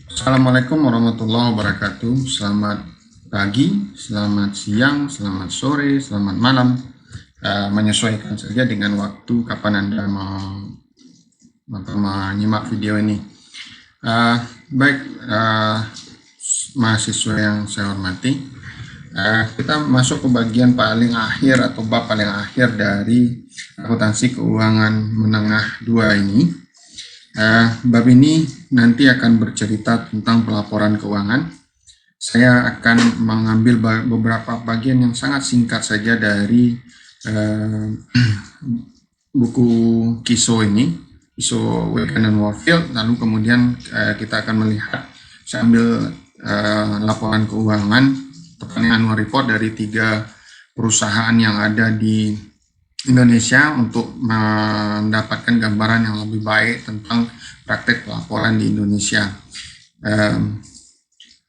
Assalamualaikum warahmatullahi wabarakatuh. Selamat pagi, selamat siang, selamat sore, selamat malam. Menyesuaikan saja dengan waktu kapan Anda menyimak video ini. Baik, mahasiswa yang saya hormati, kita masuk ke bagian paling akhir atau bab paling akhir dari akuntansi keuangan menengah 2 ini. Bab ini nanti akan bercerita tentang pelaporan keuangan. Saya akan mengambil beberapa bagian yang sangat singkat saja dari buku KISO ini, KISO Wigan dan Warfield. Lalu kemudian kita akan melihat, saya ambil laporan keuangan, tepatnya annual report dari 3 perusahaan yang ada di Indonesia untuk mendapatkan gambaran yang lebih baik tentang praktek pelaporan di Indonesia.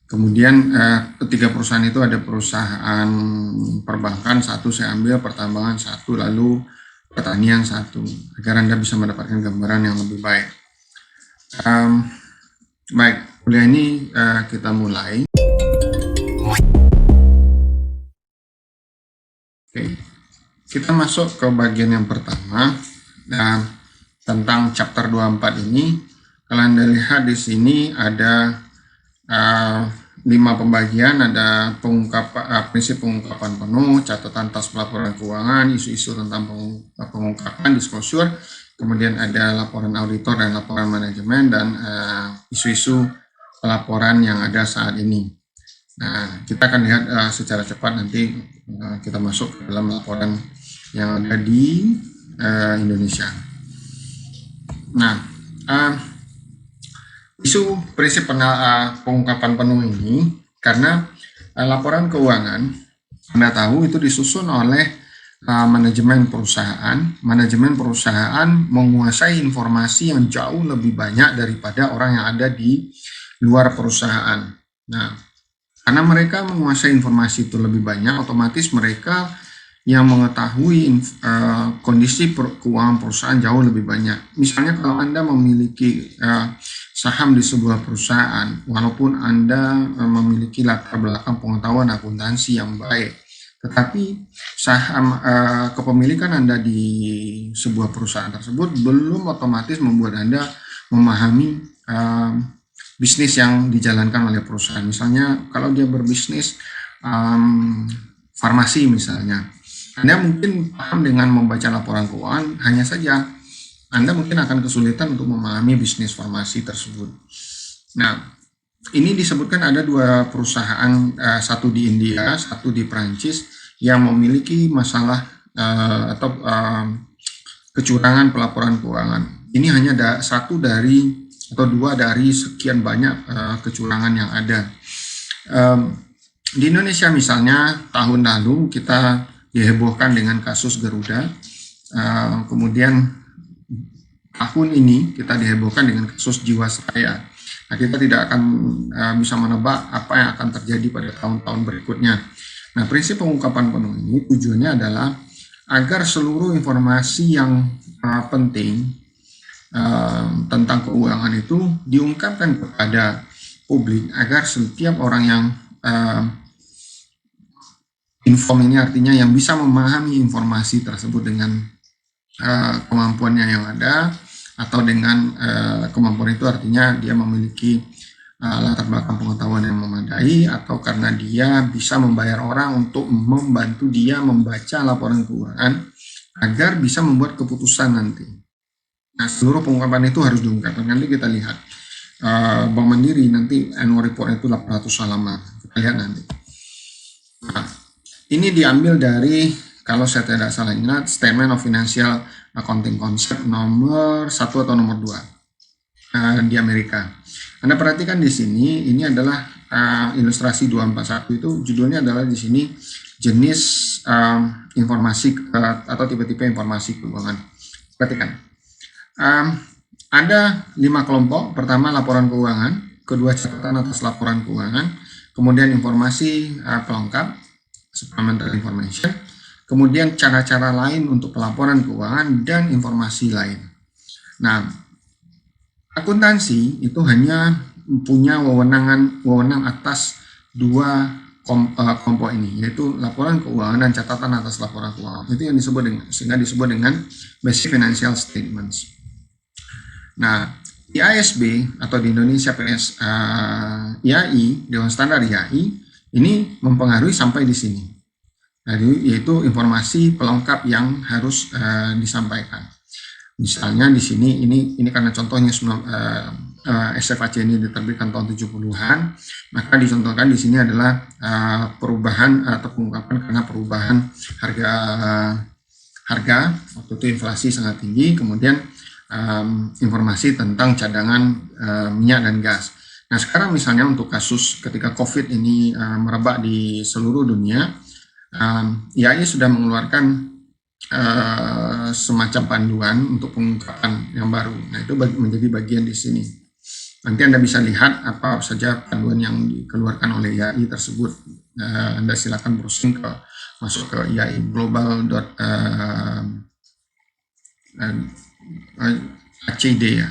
Kemudian ketiga perusahaan itu ada perusahaan perbankan satu saya ambil, pertambangan satu, lalu pertanian satu, agar Anda bisa mendapatkan gambaran yang lebih baik. Baik, kuliah ini kita mulai. Oke. Kita masuk ke bagian yang pertama, tentang chapter 24 ini. Kalau Anda lihat di sini ada 5 pembagian, ada prinsip pengungkapan penuh, catatan tas pelaporan keuangan, isu-isu tentang pengungkapan, disclosure, kemudian ada laporan auditor dan laporan manajemen, dan isu-isu pelaporan yang ada saat ini. Nah, kita akan lihat secara cepat nanti kita masuk ke dalam laporan yang ada di Indonesia. Nah, isu prinsip pengungkapan penuh ini karena laporan keuangan Anda tahu itu disusun oleh manajemen perusahaan. Manajemen perusahaan menguasai informasi yang jauh lebih banyak daripada orang yang ada di luar perusahaan. Nah, karena mereka menguasai informasi itu lebih banyak, otomatis mereka yang mengetahui kondisi keuangan perusahaan jauh lebih banyak. Misalnya kalau Anda memiliki saham di sebuah perusahaan, walaupun Anda memiliki latar belakang pengetahuan akuntansi yang baik, tetapi saham kepemilikan Anda di sebuah perusahaan tersebut belum otomatis membuat Anda memahami bisnis yang dijalankan oleh perusahaan. Misalnya kalau dia berbisnis farmasi misalnya, Anda mungkin paham dengan membaca laporan keuangan, hanya saja Anda mungkin akan kesulitan untuk memahami bisnis farmasi tersebut. Nah, ini disebutkan ada 2 perusahaan, satu di India, satu di Prancis, yang memiliki masalah atau kecurangan pelaporan keuangan. Ini hanya satu dari atau 2 dari sekian banyak kecurangan yang ada. Di Indonesia misalnya tahun lalu kita dihebohkan dengan kasus Garuda, kemudian tahun ini kita dihebohkan dengan kasus Jiwasraya. Nah, kita tidak akan bisa menebak apa yang akan terjadi pada tahun-tahun berikutnya. Nah, prinsip pengungkapan penuh ini tujuannya adalah agar seluruh informasi yang penting tentang keuangan itu diungkapkan kepada publik, agar setiap orang yang inform ini artinya yang bisa memahami informasi tersebut dengan kemampuannya yang ada, atau dengan kemampuan itu artinya dia memiliki latar belakang pengetahuan yang memadai, atau karena dia bisa membayar orang untuk membantu dia membaca laporan keuangan agar bisa membuat keputusan nanti. Nah, seluruh pengungkapan itu harus diungkapkan. Nanti kita lihat Bank Mandiri nanti annual report itu 800 halaman. Kita lihat nanti. Nah, ini diambil dari, kalau saya tidak salah ingat, Statement of Financial Accounting Concept nomor 1 atau nomor 2 di Amerika. Anda perhatikan di sini, ini adalah ilustrasi 241, itu judulnya adalah di sini jenis informasi atau tipe-tipe informasi keuangan. Perhatikan. Ada 5 kelompok. Pertama, laporan keuangan, kedua, catatan atas laporan keuangan, kemudian informasi pelengkap, supplementary information, kemudian cara-cara lain untuk pelaporan keuangan, dan informasi lain. Nah, Akuntansi itu hanya punya wewenang atas dua kelompok ini, yaitu laporan keuangan dan catatan atas laporan keuangan. Itu yang disebut dengan basic financial statements. Nah, IASB atau di Indonesia IAI, Dewan Standar IAI, ini mempengaruhi sampai di sini. Yaitu informasi pelengkap yang harus disampaikan. Misalnya di sini ini karena contohnya SFAC ini diterbitkan tahun 70-an, maka dicontohkan di sini adalah perubahan atau pengungkapan karena perubahan harga waktu itu inflasi sangat tinggi, kemudian informasi tentang cadangan minyak dan gas. Nah, sekarang misalnya untuk kasus ketika COVID ini merebak di seluruh dunia, IAI sudah mengeluarkan semacam panduan untuk pengungkapan yang baru. Nah, itu menjadi bagian di sini. Nanti Anda bisa lihat apa saja panduan yang dikeluarkan oleh IAI tersebut. Anda silakan browsing masuk ke IAI global ACD ya.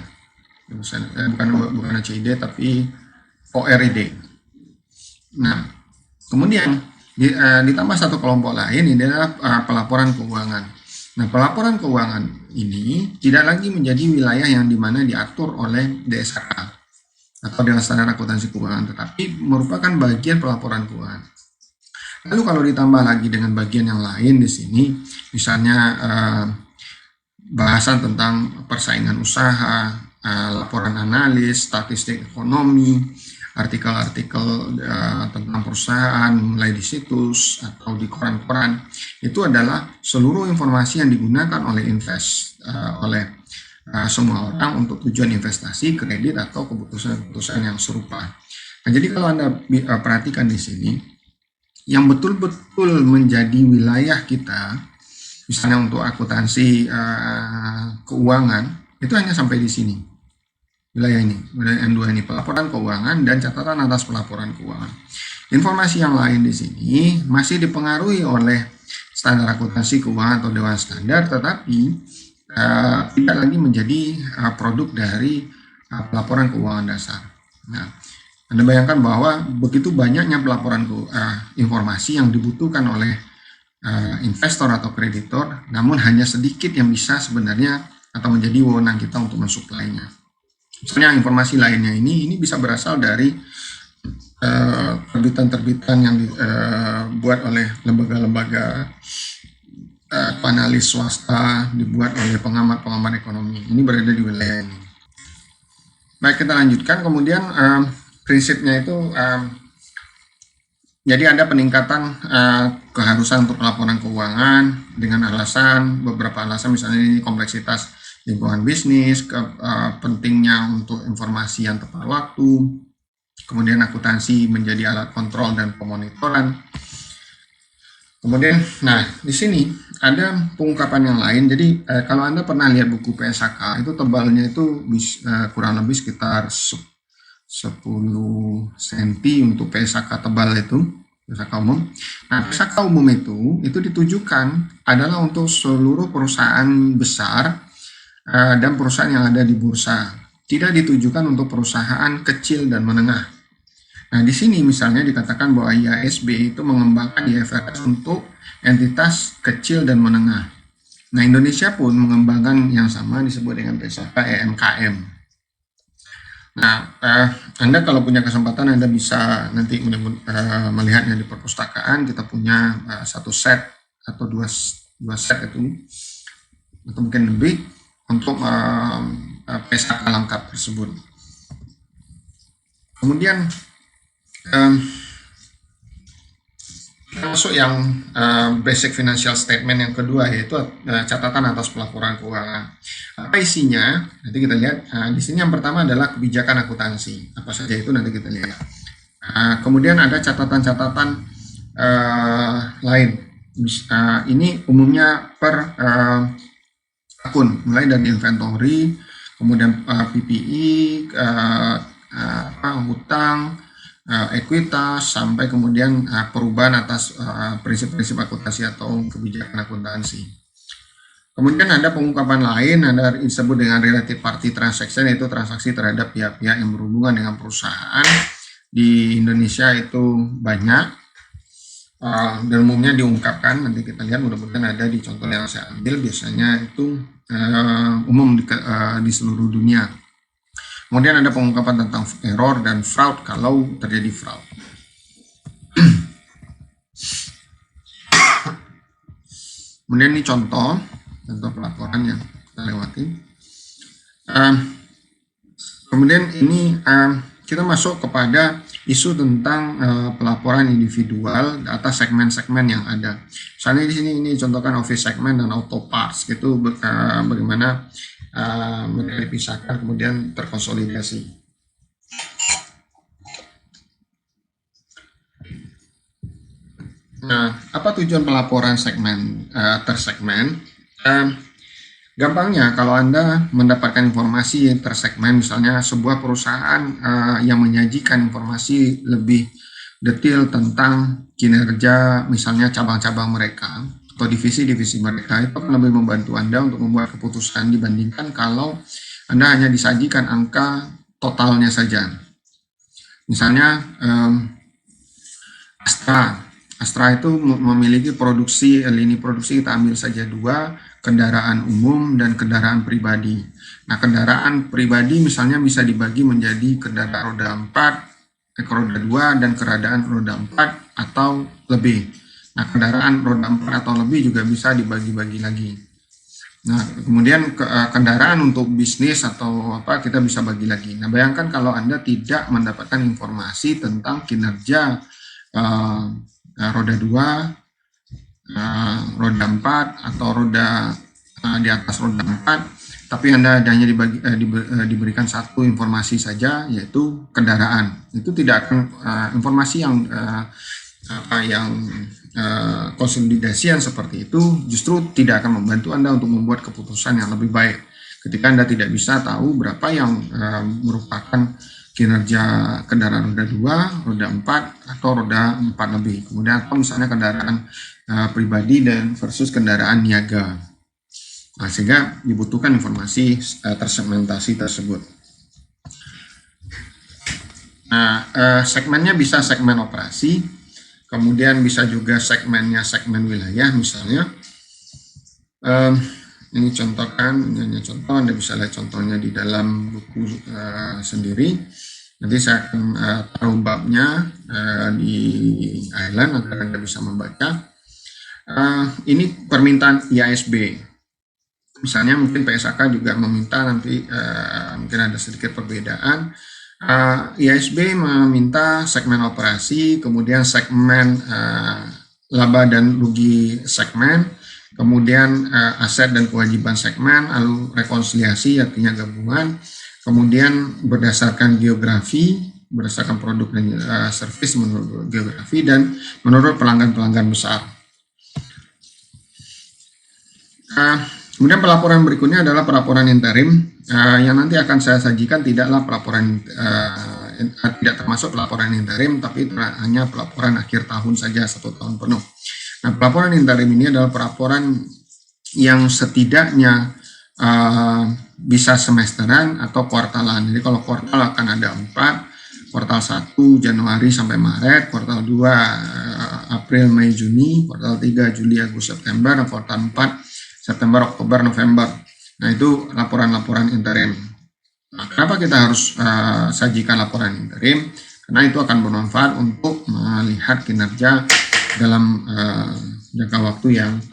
Bukan ACD tapi ORID. Nah, kemudian ditambah satu kelompok lain, ini adalah pelaporan keuangan. Nah, pelaporan keuangan ini tidak lagi menjadi wilayah yang dimana diatur oleh DSAK atau Dewan Standar Akuntansi Keuangan, tetapi merupakan bagian pelaporan keuangan. Lalu kalau ditambah lagi dengan bagian yang lain di sini, misalnya bahasan tentang persaingan usaha, laporan analis, statistik ekonomi, artikel-artikel tentang perusahaan mulai di situs atau di koran-koran, itu adalah seluruh informasi yang digunakan oleh semua orang untuk tujuan investasi, kredit atau keputusan-keputusan yang serupa. Nah, jadi kalau Anda perhatikan di sini, yang betul-betul menjadi wilayah kita, misalnya untuk akuntansi keuangan, itu hanya sampai di sini. Wilayah ini, wilayah N2 ini, pelaporan keuangan dan catatan atas pelaporan keuangan. Informasi yang lain di sini masih dipengaruhi oleh standar akuntansi keuangan atau Dewan Standar, tetapi tidak lagi menjadi produk dari pelaporan keuangan dasar. Nah, Anda bayangkan bahwa begitu banyaknya pelaporan informasi yang dibutuhkan oleh investor atau kreditor, namun hanya sedikit yang bisa sebenarnya atau menjadi wewenang kita untuk mensuplainya. Misalnya informasi lainnya ini bisa berasal dari terbitan-terbitan yang dibuat oleh lembaga-lembaga analis swasta, dibuat oleh pengamat-pengamat ekonomi. Ini berada di wilayah ini. Baik, kita lanjutkan. Kemudian prinsipnya itu jadi ada peningkatan keharusan untuk laporan keuangan dengan beberapa alasan, misalnya ini kompleksitas lingkungan bisnis, pentingnya untuk informasi yang tepat waktu, kemudian akuntansi menjadi alat kontrol dan pemonitoran. Kemudian, nah di sini ada pengungkapan yang lain. Jadi kalau Anda pernah lihat buku PSAK, itu tebalnya itu kurang lebih sekitar 10 cm untuk PSAK tebal itu, PSAK umum. Nah, PSAK umum itu ditujukan adalah untuk seluruh perusahaan besar dan perusahaan yang ada di bursa. Tidak ditujukan untuk perusahaan kecil dan menengah. Nah, di sini misalnya dikatakan bahwa IASB itu mengembangkan IFRS untuk entitas kecil dan menengah. Nah, Indonesia pun mengembangkan yang sama, disebut dengan PSAK EMKM. Nah, Anda kalau punya kesempatan, Anda bisa nanti melihatnya di perpustakaan. Kita punya satu set atau dua set itu, atau mungkin lebih, untuk PSAK lengkap tersebut. Kemudian masuk yang basic financial statement yang kedua, yaitu catatan atas pelaporan keuangan. Apa isinya? Nanti kita lihat. Di sini yang pertama adalah kebijakan akuntansi. Apa saja itu nanti kita lihat. Kemudian ada catatan-catatan lain. Ini umumnya per akun, mulai dari inventory, kemudian PPE, hutang, ekuitas, sampai kemudian perubahan atas prinsip-prinsip akuntansi atau kebijakan akuntansi. Kemudian ada pengungkapan lain, ada disebut dengan related party transaction, yaitu transaksi terhadap pihak-pihak yang berhubungan dengan perusahaan. Di Indonesia itu banyak dan umumnya diungkapkan. Nanti kita lihat, mudah-mudahan ada di contoh yang saya ambil. Biasanya itu umum di seluruh dunia. Kemudian ada pengungkapan tentang error dan fraud kalau terjadi fraud. Kemudian ini contoh pelaporan yang kita lewati. Kemudian ini kita masuk kepada isu tentang pelaporan individual atas segmen-segmen yang ada. Misalnya di sini ini contohkan office segment dan auto parts, itu bagaimana mereka dipisahkan kemudian terkonsolidasi. Nah, apa tujuan pelaporan segmen tersegmen? Gampangnya, kalau Anda mendapatkan informasi tersegmen, misalnya sebuah perusahaan yang menyajikan informasi lebih detail tentang kinerja, misalnya cabang-cabang mereka atau divisi-divisi mereka, itu akan lebih membantu Anda untuk membuat keputusan dibandingkan kalau Anda hanya disajikan angka totalnya saja. Misalnya Astra itu memiliki lini produksi, kita ambil saja 2, kendaraan umum dan kendaraan pribadi. Nah, kendaraan pribadi misalnya bisa dibagi menjadi kendaraan roda 4, roda 2, dan kendaraan roda 4 atau lebih. Nah, kendaraan roda 4 atau lebih juga bisa dibagi-bagi lagi. Nah, kemudian kendaraan untuk bisnis atau apa kita bisa bagi lagi. Nah, bayangkan kalau Anda tidak mendapatkan informasi tentang kinerja roda 2, roda 4 atau roda di atas roda 4, tapi Anda hanya diberikan satu informasi saja, yaitu kendaraan. Itu tidak akan informasi yang konsolidasian seperti itu justru tidak akan membantu Anda untuk membuat keputusan yang lebih baik ketika Anda tidak bisa tahu berapa yang merupakan kinerja kendaraan roda 2, roda 4, atau roda 4 lebih. Kemudian atau misalnya kendaraan pribadi dan versus kendaraan niaga. Nah, sehingga dibutuhkan informasi tersegmentasi tersebut. Nah, segmennya bisa segmen operasi, kemudian bisa juga segmennya segmen wilayah misalnya. Ini contohkan, ini hanya contoh, Anda bisa lihat contohnya di dalam buku sendiri. Nanti saya akan taruh babnya di Island agar Anda bisa membaca. Ini permintaan IASB. Misalnya mungkin PSAK juga meminta nanti mungkin ada sedikit perbedaan. IASB meminta segmen operasi, kemudian segmen laba dan rugi segmen, kemudian aset dan kewajiban segmen, lalu rekonsiliasi artinya gabungan, kemudian berdasarkan geografi, berdasarkan produk dan service menurut geografi, dan menurut pelanggan-pelanggan besar. Kemudian pelaporan berikutnya adalah pelaporan interim yang nanti akan saya sajikan tidaklah pelaporan tidak termasuk pelaporan interim, tapi hanya pelaporan akhir tahun saja 1 tahun penuh. Nah, pelaporan interim ini adalah pelaporan yang setidaknya bisa semesteran atau kuartalan. Jadi kalau kuartal akan ada 4, kuartal 1 Januari sampai Maret, kuartal 2 April, Mei, Juni, kuartal 3 Juli, Agustus, September, dan kuartal 4 September, Oktober, November. Nah, itu laporan-laporan interim. Nah, kenapa kita harus sajikan laporan interim? Karena itu akan bermanfaat untuk melihat kinerja dalam jangka waktu yang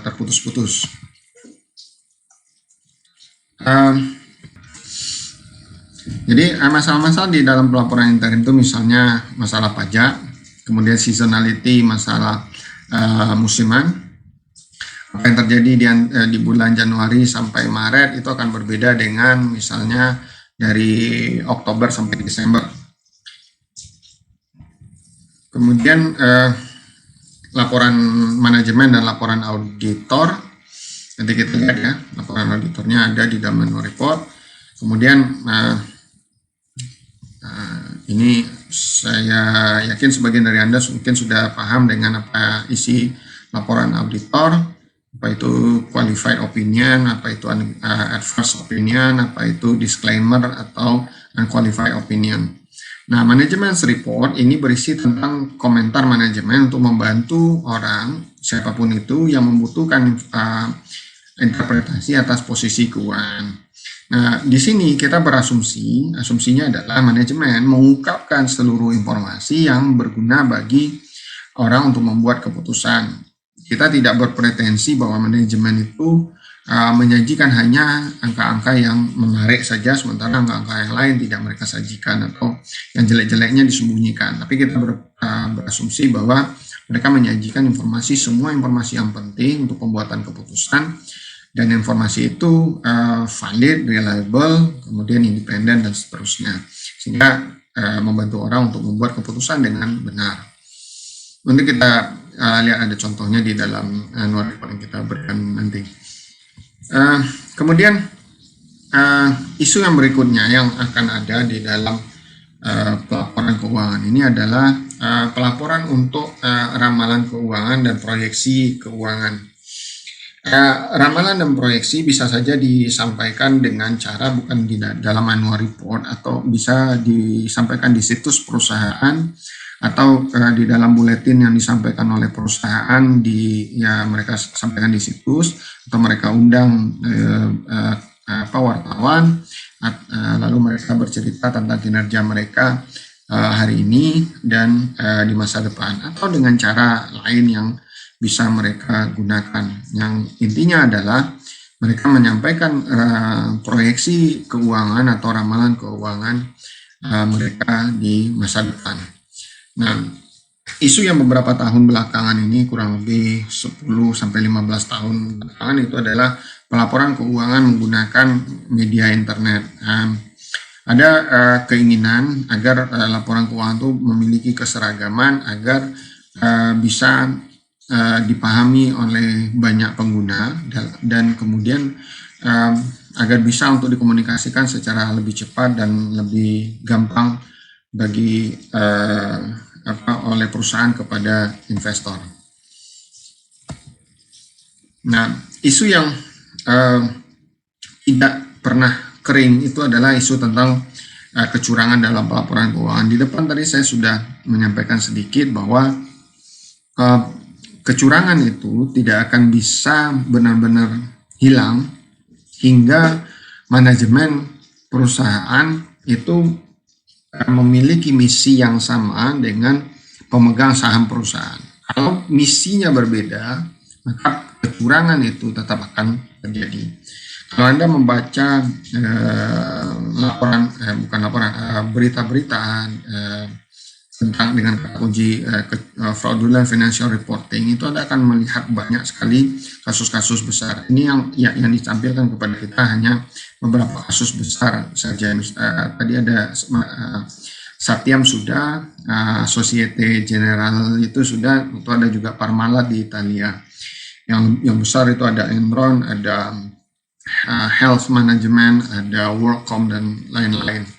terputus-putus. Jadi masalah-masalah di dalam pelaporan interim itu misalnya masalah pajak, kemudian seasonality, masalah musiman. Apa yang terjadi di bulan Januari sampai Maret itu akan berbeda dengan misalnya dari Oktober sampai Desember. Kemudian laporan manajemen dan laporan auditor. Nanti kita lihat ya, laporan auditornya ada di dalam annual report. Kemudian ini saya yakin sebagian dari Anda mungkin sudah paham dengan apa isi laporan auditor. apa itu qualified opinion, apa itu adverse opinion, apa itu disclaimer atau unqualified opinion. Nah, manajemen report ini berisi tentang komentar manajemen untuk membantu orang, siapapun itu, yang membutuhkan interpretasi atas posisi keuangan. Nah, di sini kita berasumsi, asumsinya adalah manajemen mengungkapkan seluruh informasi yang berguna bagi orang untuk membuat keputusan. Kita tidak berpretensi bahwa manajemen itu menyajikan hanya angka-angka yang menarik saja, sementara angka-angka yang lain tidak mereka sajikan atau yang jelek-jeleknya disembunyikan. Tapi kita berasumsi bahwa mereka menyajikan informasi, semua informasi yang penting untuk pembuatan keputusan, dan informasi itu valid, reliable, kemudian independen, dan seterusnya. Sehingga membantu orang untuk membuat keputusan dengan benar. Nanti kita lihat ada contohnya di dalam annual report yang kita berikan nanti. Kemudian isu yang berikutnya yang akan ada di dalam pelaporan keuangan ini adalah pelaporan untuk ramalan keuangan dan proyeksi keuangan. Ramalan dan proyeksi bisa saja disampaikan dengan cara bukan di dalam annual report, atau bisa disampaikan di situs perusahaan, atau di dalam buletin yang disampaikan oleh perusahaan, mereka sampaikan di situs, atau mereka undang wartawan, lalu mereka bercerita tentang kinerja mereka hari ini dan di masa depan, atau dengan cara lain yang bisa mereka gunakan. Yang intinya adalah mereka menyampaikan proyeksi keuangan atau ramalan keuangan mereka di masa depan. Nah, isu yang beberapa tahun belakangan ini, kurang lebih 10-15 tahun belakangan, itu adalah pelaporan keuangan menggunakan media internet. Ada keinginan agar laporan keuangan itu memiliki keseragaman agar bisa dipahami oleh banyak pengguna, dan kemudian agar bisa untuk dikomunikasikan secara lebih cepat dan lebih gampang bagi oleh perusahaan kepada investor. Nah, isu yang tidak pernah kering itu adalah isu tentang kecurangan dalam pelaporan keuangan. Di depan tadi saya sudah menyampaikan sedikit bahwa kecurangan itu tidak akan bisa benar-benar hilang hingga manajemen perusahaan itu memiliki misi yang sama dengan pemegang saham perusahaan. Kalau misinya berbeda, maka kecurangan itu tetap akan terjadi. Kalau Anda membaca berita-berita tentang dengan kunci fraudulent financial reporting, itu Anda akan melihat banyak sekali kasus-kasus besar. Ini yang ditampilkan kepada kita hanya beberapa kasus besar saja. Tadi ada Satyam sudah, Societe Generale itu sudah, itu ada juga Parmalat di Italia. Yang besar itu ada Enron, ada Health Management, ada WorldCom, dan lain-lain.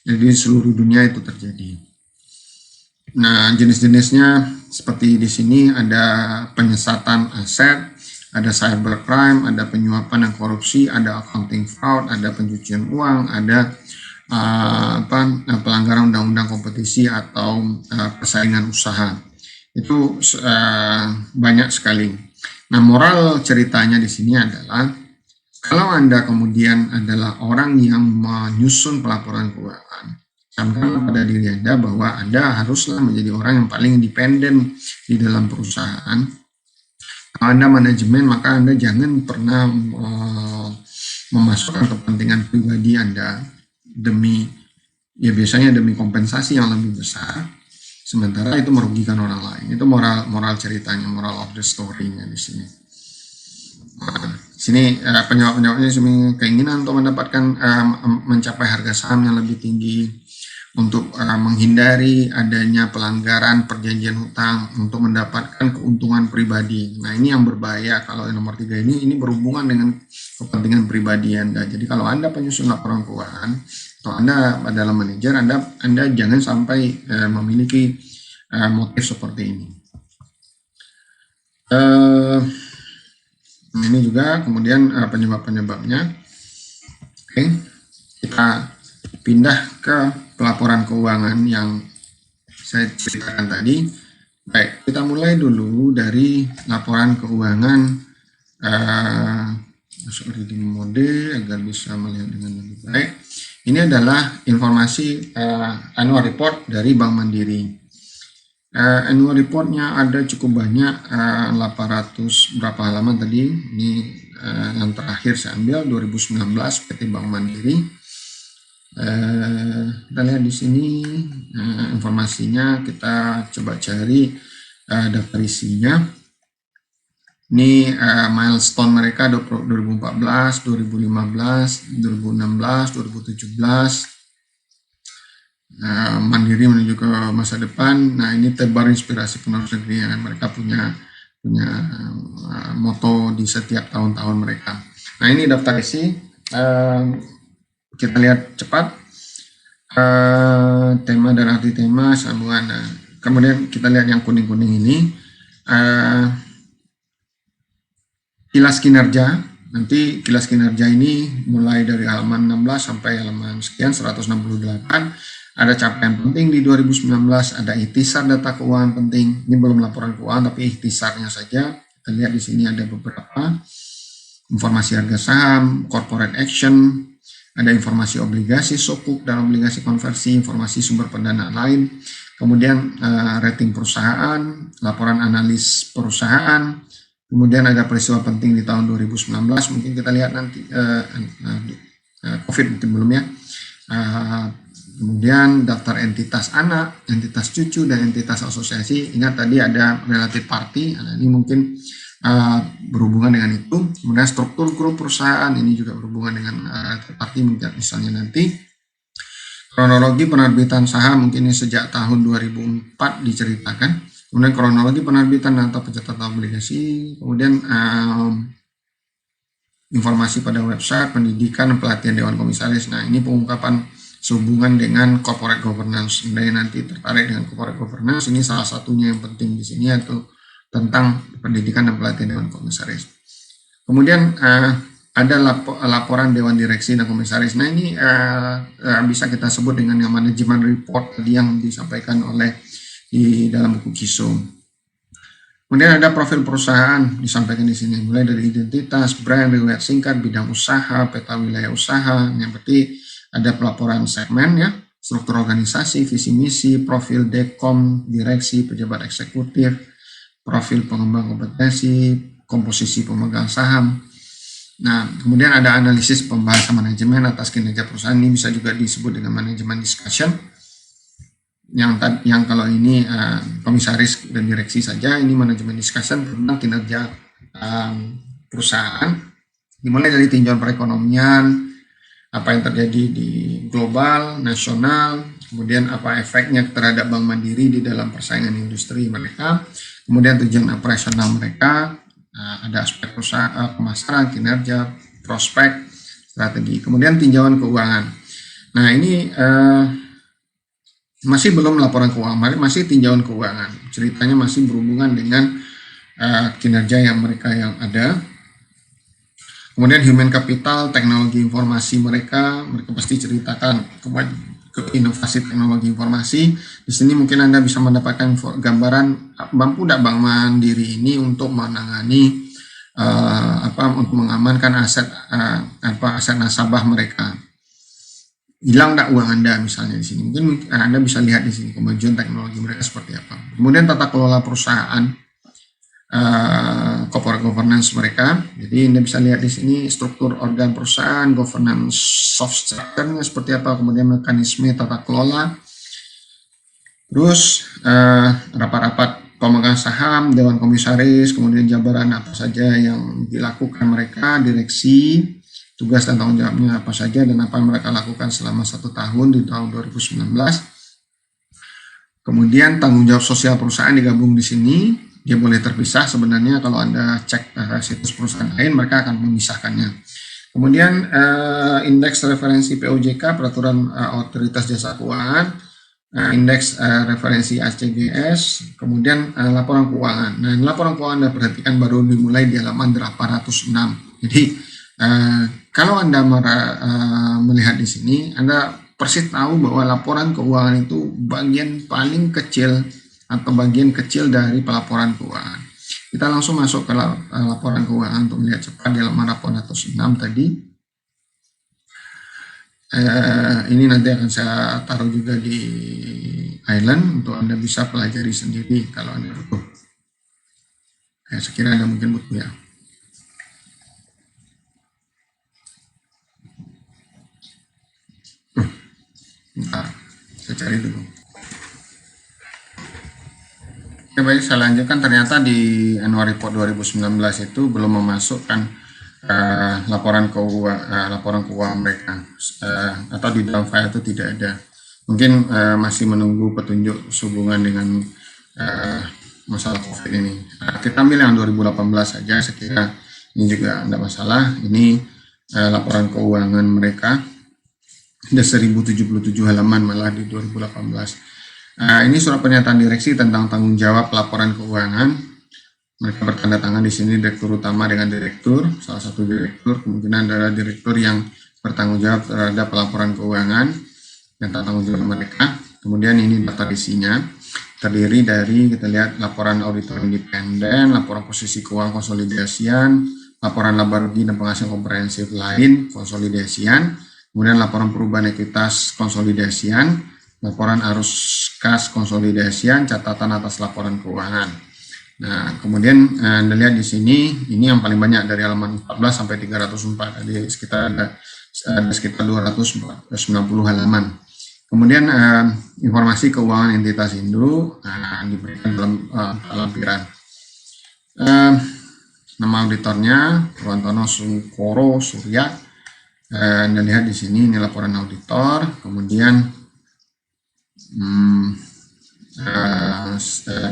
Jadi seluruh dunia itu terjadi. Nah, jenis-jenisnya seperti di sini ada penyesatan aset, ada cybercrime, ada penyuapan dan korupsi, ada accounting fraud, ada pencucian uang, ada pelanggaran undang-undang kompetisi atau persaingan usaha. Itu banyak sekali. Nah, moral ceritanya di sini adalah kalau Anda kemudian adalah orang yang menyusun pelaporan keuangan, camkan pada diri Anda bahwa Anda haruslah menjadi orang yang paling independen di dalam perusahaan. Kalau Anda manajemen, maka Anda jangan pernah memasukkan kepentingan pribadi Anda biasanya demi kompensasi yang lebih besar, sementara itu merugikan orang lain. Itu moral ceritanya, moral of the story-nya di sini. Sini penyebab-penyebabnya keinginan untuk mendapatkan mencapai harga saham yang lebih tinggi, untuk menghindari adanya pelanggaran perjanjian hutang, untuk mendapatkan keuntungan pribadi. Nah, ini yang berbahaya. Kalau nomor 3 ini berhubungan dengan kepentingan pribadi Anda. Jadi kalau Anda penyusun laporan keuangan atau Anda adalah manajer, Anda jangan sampai memiliki motif seperti ini. Ini juga kemudian penyebab-penyebabnya. Oke, kita pindah ke pelaporan keuangan yang saya ceritakan tadi. Baik, kita mulai dulu dari laporan keuangan masuk reading mode agar bisa melihat dengan lebih baik. Ini adalah informasi annual report dari Bank Mandiri. Annual reportnya ada cukup banyak, 800 berapa halaman tadi. Ini yang terakhir saya ambil 2019 PT Bank Mandiri. Kita lihat di sini informasinya, kita coba cari daftar isinya. Ini milestone mereka 2014, 2015, 2016, 2017. Mandiri menuju ke masa depan. Nah, ini tebar inspirasi penerus negeri yang mereka punya moto di setiap tahun-tahun mereka. Nah, ini daftar isi. Kita lihat cepat tema dan arti tema sambungan. Nah, kemudian kita lihat yang kuning-kuning ini. Kilas kinerja, nanti kilas kinerja ini mulai dari halaman 16 sampai halaman sekian 168. Ada capaian penting di 2019, ada ikhtisar data keuangan penting. Ini belum laporan keuangan tapi ikhtisarnya saja. Kita lihat di sini ada beberapa informasi harga saham, corporate action, ada informasi obligasi sukuk dan obligasi konversi, informasi sumber pendanaan lain. Kemudian rating perusahaan, laporan analis perusahaan. Kemudian ada peristiwa penting di tahun 2019, mungkin kita lihat nanti, COVID mungkin belum ya. Kemudian daftar entitas anak, entitas cucu, dan entitas asosiasi. Ingat tadi ada related party, nah, ini mungkin berhubungan dengan itu. Kemudian struktur grup perusahaan, ini juga berhubungan dengan related party, misalnya nanti. Kronologi penerbitan saham, mungkin ini sejak tahun 2004 diceritakan. Kemudian kronologi penerbitan atau pencatatan obligasi, kemudian informasi pada website, pendidikan, pelatihan Dewan Komisaris. Nah, ini pengungkapan sehubungan dengan corporate governance. Sebenarnya nanti tertarik dengan corporate governance, ini salah satunya yang penting di sini, yaitu tentang pendidikan dan pelatihan Dewan Komisaris. Kemudian ada laporan Dewan Direksi dan Komisaris. Nah, ini bisa kita sebut dengan yang manajemen report tadi yang disampaikan oleh di dalam buku KISO. Kemudian ada profil perusahaan disampaikan di sini, mulai dari identitas, brand, riwayat singkat, bidang usaha, peta wilayah usaha. Yang penting ada pelaporan segmen ya, struktur organisasi, visi misi, profil dekom, direksi, pejabat eksekutif, profil pengembang kompetensi, komposisi pemegang saham. Nah, kemudian ada analisis pembahasan manajemen atas kinerja perusahaan, ini bisa juga disebut dengan manajemen discussion. Yang kalau ini komisaris dan direksi saja, ini manajemen discussion tentang kinerja perusahaan, dimulai dari tinjauan perekonomian, apa yang terjadi di global, nasional, kemudian apa efeknya terhadap Bank Mandiri di dalam persaingan industri mereka, kemudian tujuan operasional mereka, ada aspek perusahaan, pemasaran, kinerja, prospek, strategi, kemudian tinjauan keuangan. Nah, ini masih belum laporan keuangan, masih tinjauan keuangan. Ceritanya masih berhubungan dengan kinerja yang mereka yang ada. Kemudian human capital, teknologi informasi mereka pasti ceritakan ke inovasi teknologi informasi. Di sini mungkin Anda bisa mendapatkan gambaran mampu tidak Bank Mandiri ini untuk menangani untuk mengamankan aset aset nasabah mereka. Hilang tak uang Anda misalnya di sini. Mungkin Anda bisa lihat di sini kemajuan teknologi mereka seperti apa. Kemudian tata kelola perusahaan, corporate governance mereka. Jadi Anda bisa lihat di sini struktur organ perusahaan, governance soft structure-nya seperti apa, kemudian mekanisme tata kelola. Terus rapat-rapat pemegang saham, Dewan Komisaris, kemudian jabaran apa saja yang dilakukan mereka, direksi, tugas dan tanggung jawabnya apa saja dan apa yang mereka lakukan selama 1 tahun di tahun 2019. Kemudian tanggung jawab sosial perusahaan digabung di sini. Dia boleh terpisah sebenarnya, kalau Anda cek situs perusahaan lain mereka akan memisahkannya. Kemudian indeks referensi POJK, peraturan otoritas jasa keuangan. indeks referensi ACGS, kemudian laporan keuangan. Nah, laporan keuangan Anda perhatikan baru dimulai di halaman 806. Jadi kalau Anda melihat di sini, Anda persis tahu bahwa laporan keuangan itu bagian paling kecil atau bagian kecil dari pelaporan keuangan. Kita langsung masuk ke laporan keuangan untuk melihat cepat di halaman 806 tadi. Ini nanti akan saya taruh juga di Island untuk Anda bisa pelajari sendiri kalau Anda butuh. Saya kira Anda mungkin butuh ya. Bentar, saya cari dulu. Oke, baik, saya lanjutkan. Ternyata di annual report 2019 itu belum memasukkan laporan keuangan mereka, atau di dalam file itu tidak ada. Mungkin masih menunggu petunjuk sehubungan dengan masalah COVID ini. Kita ambil yang 2018 saja, saya kira ini juga tidak masalah. Ini laporan keuangan mereka, ada 1077 halaman malah di 2018. Ini surat pernyataan direksi tentang tanggung jawab laporan keuangan. Mereka bertanda tangan di sini direktur utama dengan direktur, salah satu direktur, kemungkinan adalah direktur yang bertanggung jawab terhadap pelaporan keuangan dan tanggung jawab mereka. Kemudian ini data isinya, terdiri dari, kita lihat, laporan auditor independen, laporan posisi keuangan konsolidasian, laporan laba rugi dan penghasilan komprehensif lain konsolidasian, kemudian laporan perubahan ekuitas konsolidasian, laporan arus kas konsolidasian, catatan atas laporan keuangan. Nah, kemudian Anda lihat di sini, ini yang paling banyak dari halaman 14 sampai 304, jadi sekitar ada sekitar 290 halaman. Kemudian informasi keuangan entitas induk diberikan dalam lampiran. Nama auditornya Ruantono Sukoro Surya. Anda lihat di sini, ini laporan auditor. Kemudian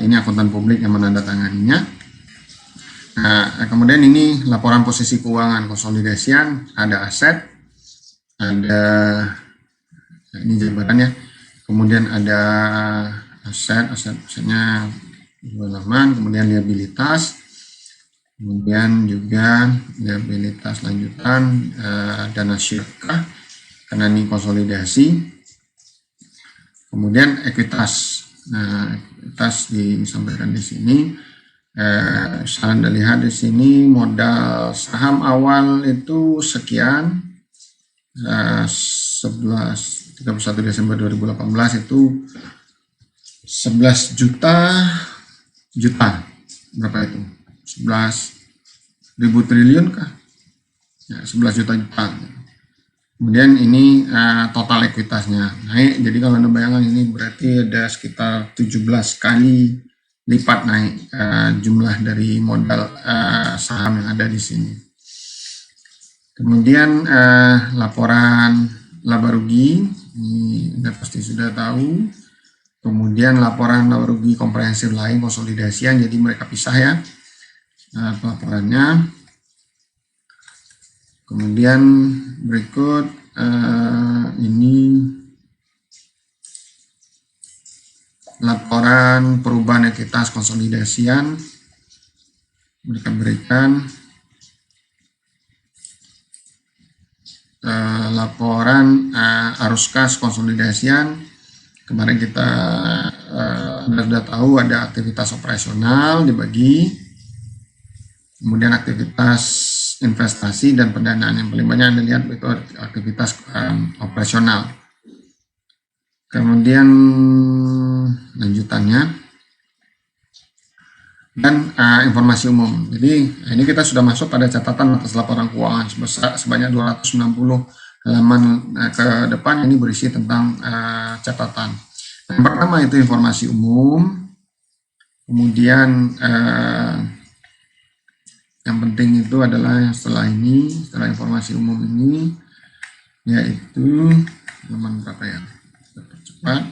ini akuntan publik yang menandatanganinya. Kemudian ini laporan posisi keuangan konsolidasian, ada aset, ada ini jabatannya, kemudian ada asetnya halaman, kemudian liabilitas, kemudian juga liabilitas lanjutan, dana syirkah karena ini konsolidasi, kemudian ekuitas. Nah, ekuitas disampaikan di sini. Anda lihat di sini modal saham awal itu sekian, 31 Desember 2018 itu 11 juta berapa itu? 11.000 triliun kah? Ya, 11 juta. Kemudian ini total ekuitasnya naik, jadi kalau Anda bayangkan ini berarti ada sekitar 17 kali lipat naik jumlah dari modal saham yang ada di sini. Kemudian laporan laba rugi, ini Anda pasti sudah tahu. Kemudian laporan laba rugi komprehensif lain konsolidasian, jadi mereka pisah ya pelaporannya. Kemudian berikut ini laporan perubahan ekuitas konsolidasian, mereka berikan laporan arus kas konsolidasian. Kemarin kita sudah tahu ada aktivitas operasional dibagi, kemudian aktivitas investasi dan pendanaan. Yang paling banyak Anda lihat itu aktivitas operasional. Kemudian lanjutannya dan informasi umum. Jadi ini kita sudah masuk pada catatan atas laporan keuangan sebanyak 260 halaman ke depan. Ini berisi tentang catatan. Yang pertama itu informasi umum. Kemudian yang penting itu adalah setelah informasi umum ini, yaitu halaman berapa ya? Cepat.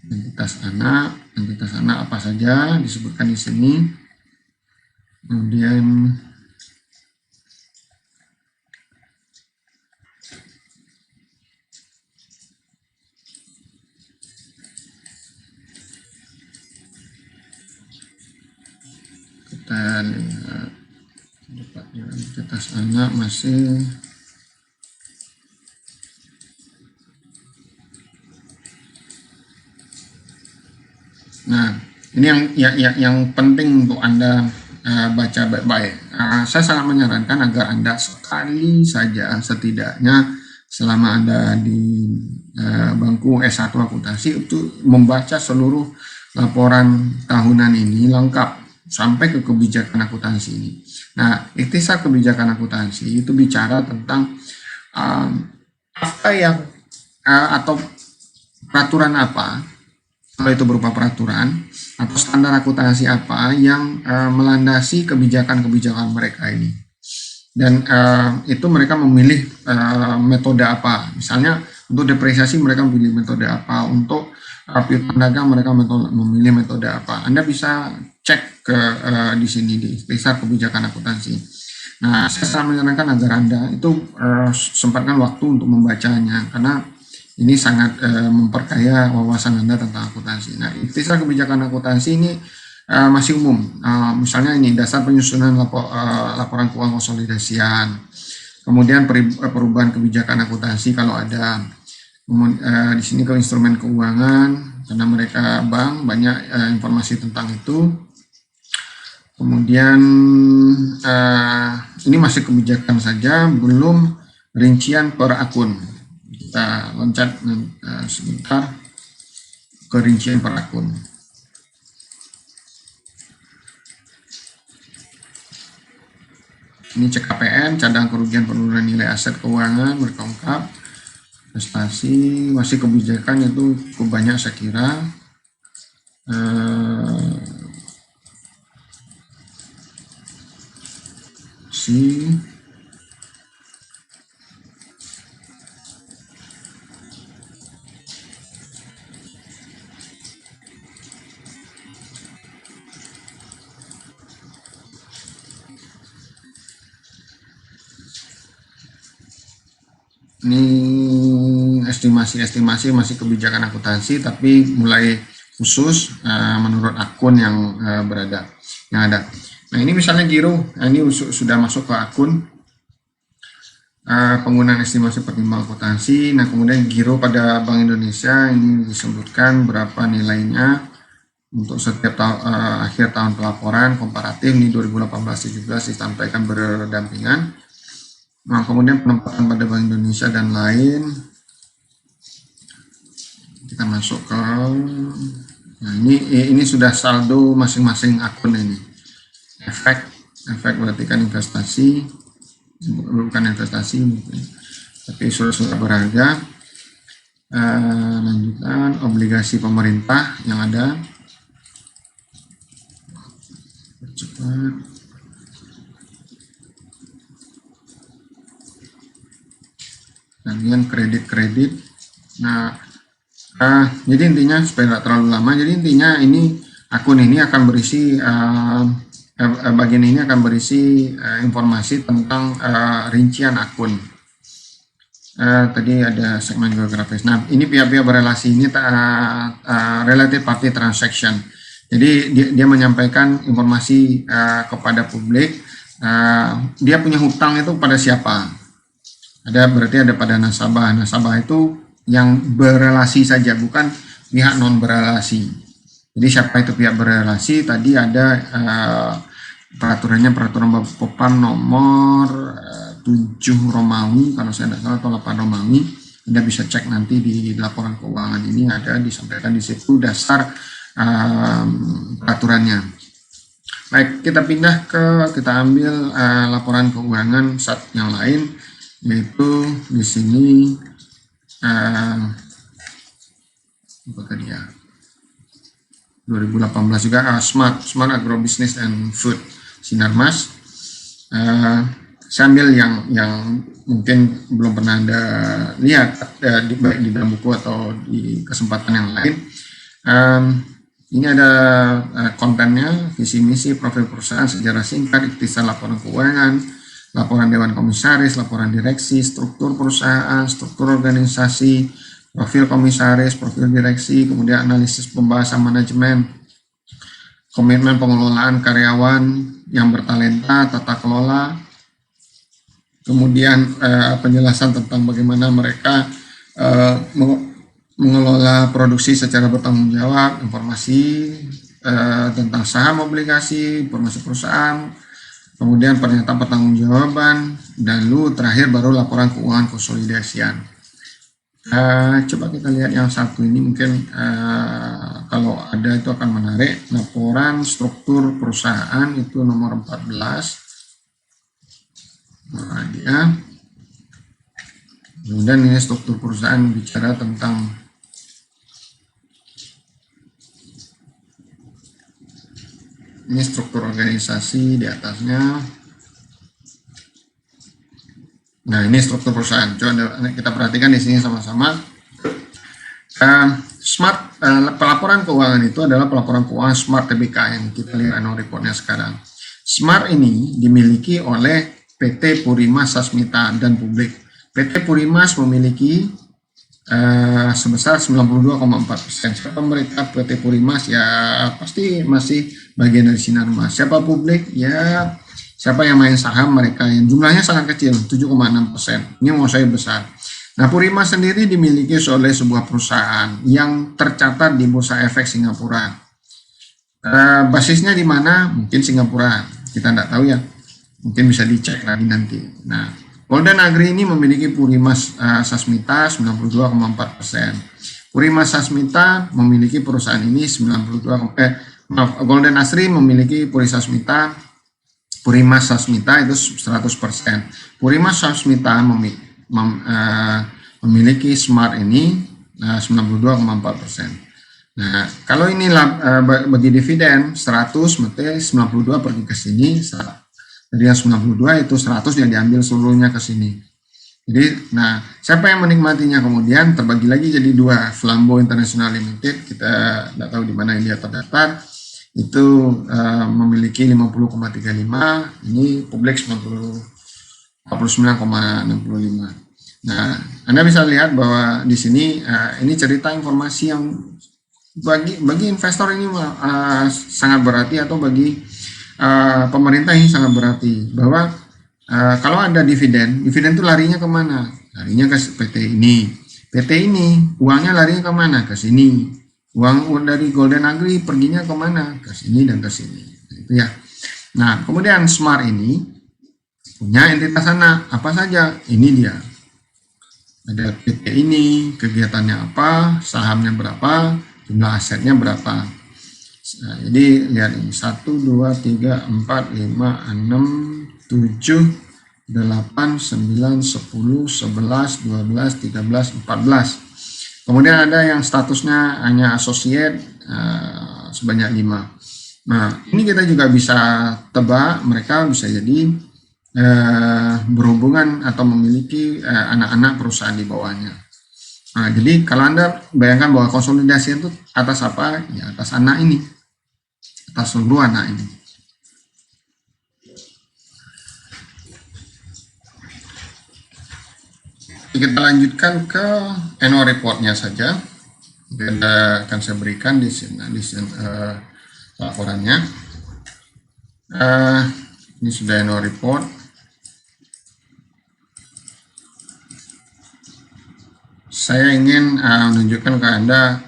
Entitas anak apa saja disebutkan di sini. Kemudian kita lihat dapat identitas anak masih. Nah, ini yang penting untuk Anda baca baik-baik. Saya sangat menyarankan agar Anda sekali saja, setidaknya selama Anda di bangku S1 akuntansi, itu membaca seluruh laporan tahunan ini lengkap sampai ke kebijakan akuntansi ini. Nah, ikhtisar kebijakan akuntansi itu bicara tentang apa yang atau peraturan apa, kalau itu berupa peraturan atau standar akuntansi apa yang melandasi kebijakan-kebijakan mereka ini. Dan itu mereka memilih metode apa. Misalnya untuk depresiasi mereka memilih metode apa, untuk piutang dagang mereka memilih metode apa. Anda bisa cek ke di sini di ikhtisar kebijakan akuntansi. Nah, saya sangat menyarankan agar Anda itu sempatkan waktu untuk membacanya, karena ini sangat memperkaya wawasan Anda tentang akuntansi. Nah, ikhtisar kebijakan akuntansi ini masih umum. Misalnya ini dasar penyusunan laporan keuangan konsolidasian, kemudian perubahan kebijakan akuntansi kalau ada. Di sini ke instrumen keuangan, karena mereka bank banyak informasi tentang itu. Kemudian ini masih kebijakan saja, belum rincian per akun. Kita loncat sebentar ke rincian per akun. Ini CKPN, cadangan kerugian penurunan nilai aset keuangan berkeungkap. Prestasi masih kebijakan itu cukup banyak saya kira. Ini estimasi masih kebijakan akuntansi, tapi mulai khusus menurut akun yang ada. Nah, ini misalnya giro, ini sudah masuk ke akun penggunaan estimasi pertimbangan akuntansi. Nah, kemudian giro pada Bank Indonesia ini disebutkan berapa nilainya untuk setiap akhir tahun pelaporan komparatif. Ini 2018-17 disampaikan berdampingan. Nah, kemudian penempatan pada Bank Indonesia dan lain. Kita masuk ke, nah ini sudah saldo masing-masing akun ini. Efek berarti kan investasi, bukan investasi mungkin, tapi surat berharga. Lanjutan obligasi pemerintah yang ada. Cepat. Kemudian kredit. Nah, jadi intinya supaya tidak terlalu lama, jadi intinya ini akun ini akan berisi bagian ini akan berisi informasi tentang rincian akun. Tadi ada segmen geografis. Nah, ini pihak-pihak berelasi ini related party transaction. Jadi dia menyampaikan informasi kepada publik. Dia punya hutang itu pada siapa? Berarti ada pada nasabah. Nasabah itu yang berelasi saja, bukan pihak non berelasi. Jadi siapa itu pihak berelasi? Tadi ada peraturan Bapepam nomor 7 Romawi kalau saya tidak salah, atau 8 Romawi. Anda bisa cek nanti di laporan keuangan ini, ada disampaikan di situ dasar peraturannya. Baik, kita ambil laporan keuangan yang lain, yaitu di sini apa tadi ya, 2018 juga Smart Agrobusiness and Food Sinarmas. Saya ambil yang mungkin belum pernah Anda lihat baik di dalam buku atau di kesempatan yang lain. Ini ada kontennya, visi misi, profil perusahaan, sejarah singkat, ikhtisar laporan keuangan, laporan Dewan Komisaris, laporan direksi, struktur perusahaan, struktur organisasi, profil komisaris, profil direksi, kemudian analisis pembahasan manajemen, komitmen pengelolaan karyawan yang bertalenta, tata kelola, kemudian penjelasan tentang bagaimana mereka mengelola produksi secara bertanggung jawab, informasi tentang saham obligasi, informasi perusahaan, kemudian pernyataan pertanggungjawaban, dan terakhir baru laporan keuangan konsolidasian. Coba kita lihat yang satu ini, mungkin kalau ada itu akan menarik. Laporan struktur perusahaan itu nomor 14. Nah, dia. Kemudian ini struktur perusahaan bicara tentang ini struktur organisasi di atasnya. Nah, ini struktur perusahaan. Coba kita perhatikan di sini sama-sama. Smart pelaporan keuangan itu adalah pelaporan keuangan Smart TBK yang kita lihat annual reportnya sekarang. Smart ini dimiliki oleh PT Purima Sasmita dan publik. PT Purimas memiliki sebesar 92,4%. Siapa mereka PT Purimas? Ya pasti masih bagian dari Sinarmas. Siapa publik? Ya siapa yang main saham, mereka yang jumlahnya sangat kecil, 7,6%. Ini mau saya besar. Nah, Purimas sendiri dimiliki oleh sebuah perusahaan yang tercatat di Bursa Efek Singapura. Basisnya di mana? Mungkin Singapura. Kita tidak tahu ya. Mungkin bisa dicek lagi nanti. Nah, Golden Agri ini memiliki Purimas Sasmita 92,4%. Purimas Sasmita memiliki perusahaan ini 92. Golden Asri memiliki Purimas Sasmita itu 100%. Purimas Sasmita memiliki Smart ini 92,4%. Nah, kalau ini bagi dividen 100, berarti 92 pergi ke sini. Jadi yang 92 itu 100 yang diambil seluruhnya ke sini. Jadi, nah, siapa yang menikmatinya kemudian terbagi lagi jadi dua. Flambeau International Limited, kita tidak tahu di mana dia terdaftar, itu memiliki 50,35, ini publik 49,65. Nah, Anda bisa lihat bahwa di sini ini cerita informasi yang bagi investor ini sangat berarti, atau bagi pemerintah ini sangat berarti, bahwa kalau ada dividen itu larinya kemana? Larinya ke PT ini. PT ini uangnya larinya kemana? Ke sini. Uang dari Golden Agri perginya kemana? Ke sini dan ke sini. Itu ya. Nah, kemudian Smart ini punya entitas anak apa saja? Ini dia. Ada PT ini, kegiatannya apa, sahamnya berapa, jumlah asetnya berapa. Nah, jadi lihat ini 1, 2, 3, 4, 5, 6, 7, 8, 9, 10, 11, 12, 13, 14. Kemudian ada yang statusnya hanya associate sebanyak 5. Nah, ini kita juga bisa tebak mereka bisa jadi berhubungan atau memiliki anak-anak perusahaan di bawahnya. Nah, jadi kalau Anda bayangkan bahwa konsolidasi itu atas apa? Ya atas anak ini. Atas seluruh anak ini. Kita lanjutkan ke annual report-nya saja. Akan saya berikan di sini laporannya. Ini sudah annual report. Saya ingin menunjukkan ke Anda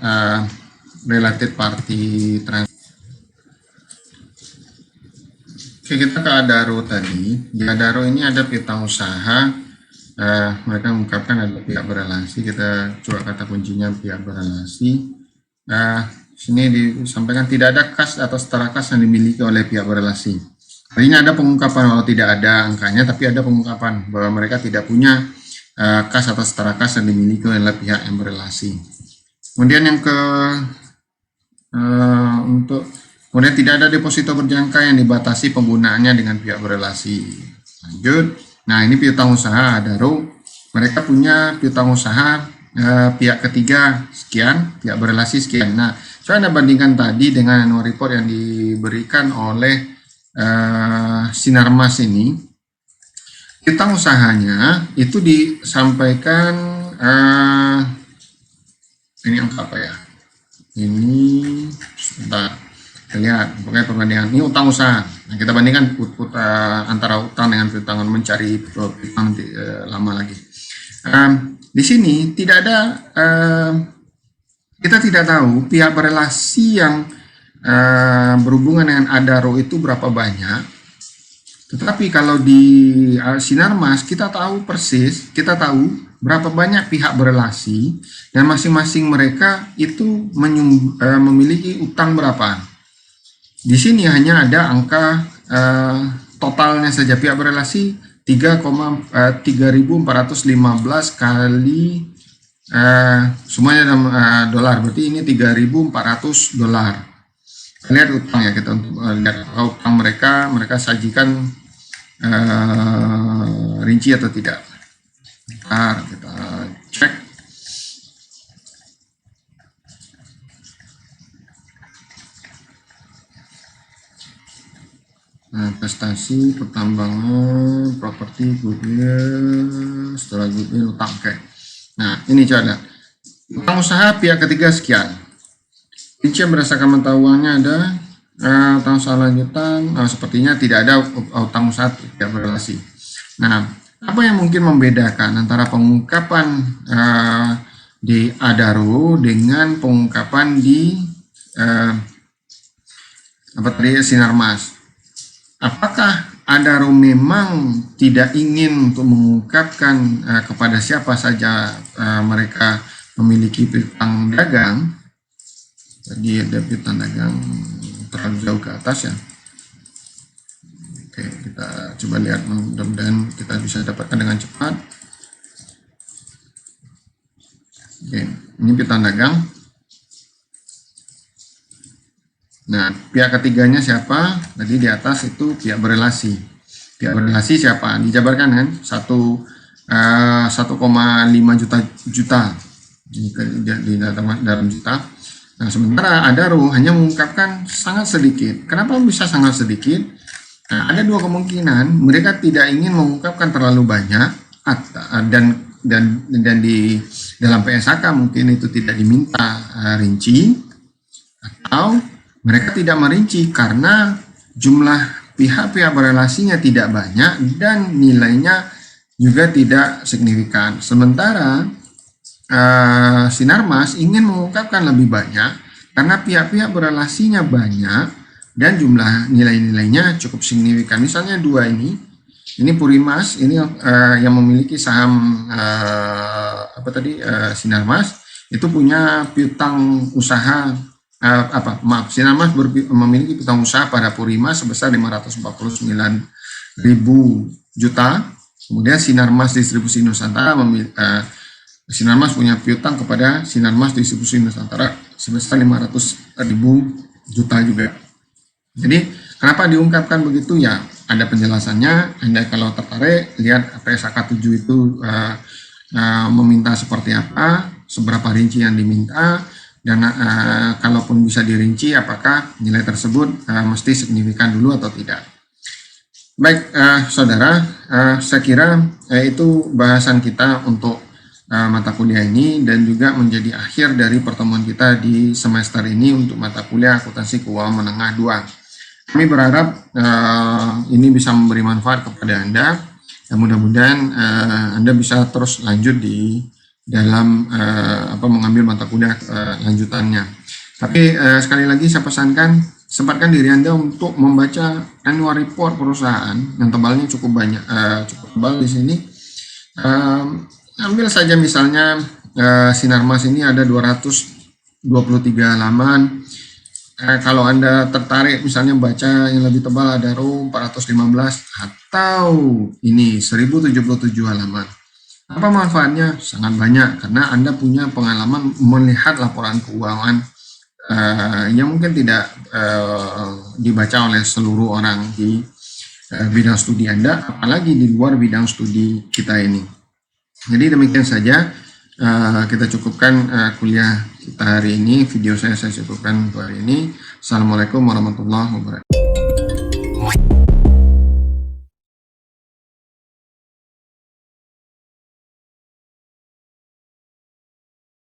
related party transaction. Oke, kita ke Adaro tadi. Di Adaro ini ada piutang usaha. Mereka mengungkapkan ada pihak berelasi. Kita coba kata kuncinya pihak berelasi. Sini disampaikan tidak ada kas atau setara kas yang dimiliki oleh pihak berelasi. Artinya ada pengungkapan, walau tidak ada angkanya, tapi ada pengungkapan bahwa mereka tidak punya kas atau setara kas yang dimiliki oleh pihak yang berelasi. Kemudian yang kemudian tidak ada deposito berjangka yang dibatasi penggunaannya dengan pihak berelasi. Lanjut. Nah, ini piutang usaha Adaro. Mereka punya piutang usaha pihak ketiga sekian, pihak berelasi sekian. Nah, coba Anda bandingkan tadi dengan annual report yang diberikan oleh Sinarmas ini. Piutang usahanya itu disampaikan ini angka apa ya? Ini sebentar. Kita lihat pokoknya perbandingan ini utang usaha. Nah, kita bandingkan antara utang dengan piutang mencari piutang nanti lama lagi. Di sini tidak ada kita tidak tahu pihak berelasi yang berhubungan dengan Adaro itu berapa banyak. Tetapi kalau di Sinarmas kita tahu persis, kita tahu berapa banyak pihak berelasi dan masing-masing mereka itu memiliki utang berapa. Di sini hanya ada angka totalnya saja pihak berelasi 3.415 kali semuanya dalam dolar, berarti ini 3.400 dolar. Lihat utang ya, kita untuk lihat utang mereka sajikan rinci atau tidak. Kita cek. Investasi, pertambangan, properti, goodwill, setelah goodwill, utang. Oke. Nah, ini coba. Utang usaha pihak ketiga sekian. Rincian berdasarkan mata uangnya ada utang usaha lanjutan. Sepertinya tidak ada utang usaha tidak berelasi. Nah, apa yang mungkin membedakan antara pengungkapan di Adaro dengan pengungkapan di Sinarmas? Apakah Adaro memang tidak ingin untuk mengungkapkan kepada siapa saja mereka memiliki piutang dagang? Tadi ada piutang dagang terlalu jauh ke atas ya. Oke, kita coba lihat, mudah-mudahan kita bisa dapatkan dengan cepat. Oke, ini piutang dagang. Nah, pihak ketiganya siapa? Tadi di atas itu pihak berelasi. Pihak berelasi siapa? Dijabarkan kan? 1,5 juta di dalam juta. Nah, sementara Adaro hanya mengungkapkan sangat sedikit. Kenapa bisa sangat sedikit? Nah, ada dua kemungkinan. Mereka tidak ingin mengungkapkan terlalu banyak, dan di dalam PSHK mungkin itu tidak diminta rinci, atau mereka tidak merinci karena jumlah pihak-pihak berelasinya tidak banyak dan nilainya juga tidak signifikan. Sementara Sinarmas ingin mengungkapkan lebih banyak karena pihak-pihak berelasinya banyak dan jumlah nilai-nilainya cukup signifikan. Misalnya dua ini Purimas, ini yang memiliki saham Sinarmas itu punya piutang usaha. Sinarmas memiliki piutang usaha pada Purimas sebesar 549.000 juta. Kemudian Sinarmas Distribusi Nusantara Sinarmas punya piutang kepada Sinarmas Distribusi Nusantara sebesar 500.000 juta juga. Jadi kenapa diungkapkan begitu ya? Ada penjelasannya. Anda kalau tertarik lihat PSHK 7 itu meminta seperti apa, seberapa rinci yang diminta. Dan kalaupun bisa dirinci, apakah nilai tersebut mesti signifikan dulu atau tidak. Baik, saudara, saya kira itu bahasan kita untuk mata kuliah ini dan juga menjadi akhir dari pertemuan kita di semester ini untuk mata kuliah akuntansi keuangan menengah 2. Kami berharap ini bisa memberi manfaat kepada Anda dan mudah-mudahan Anda bisa terus lanjut di dalam mengambil mata kuliah lanjutannya. Tapi sekali lagi saya pesankan, sempatkan diri Anda untuk membaca annual report perusahaan yang tebalnya cukup banyak, cukup tebal di sini. Ambil saja misalnya Sinarmas ini ada 223 halaman. Kalau Anda tertarik misalnya baca yang lebih tebal Adaro 415 atau ini 1077 halaman. Apa manfaatnya? Sangat banyak karena Anda punya pengalaman melihat laporan keuangan yang mungkin tidak dibaca oleh seluruh orang di bidang studi Anda, apalagi di luar bidang studi kita ini. Jadi demikian saja kita cukupkan kuliah kita hari ini, video saya cukupkan untuk hari ini. Assalamualaikum warahmatullahi wabarakatuh.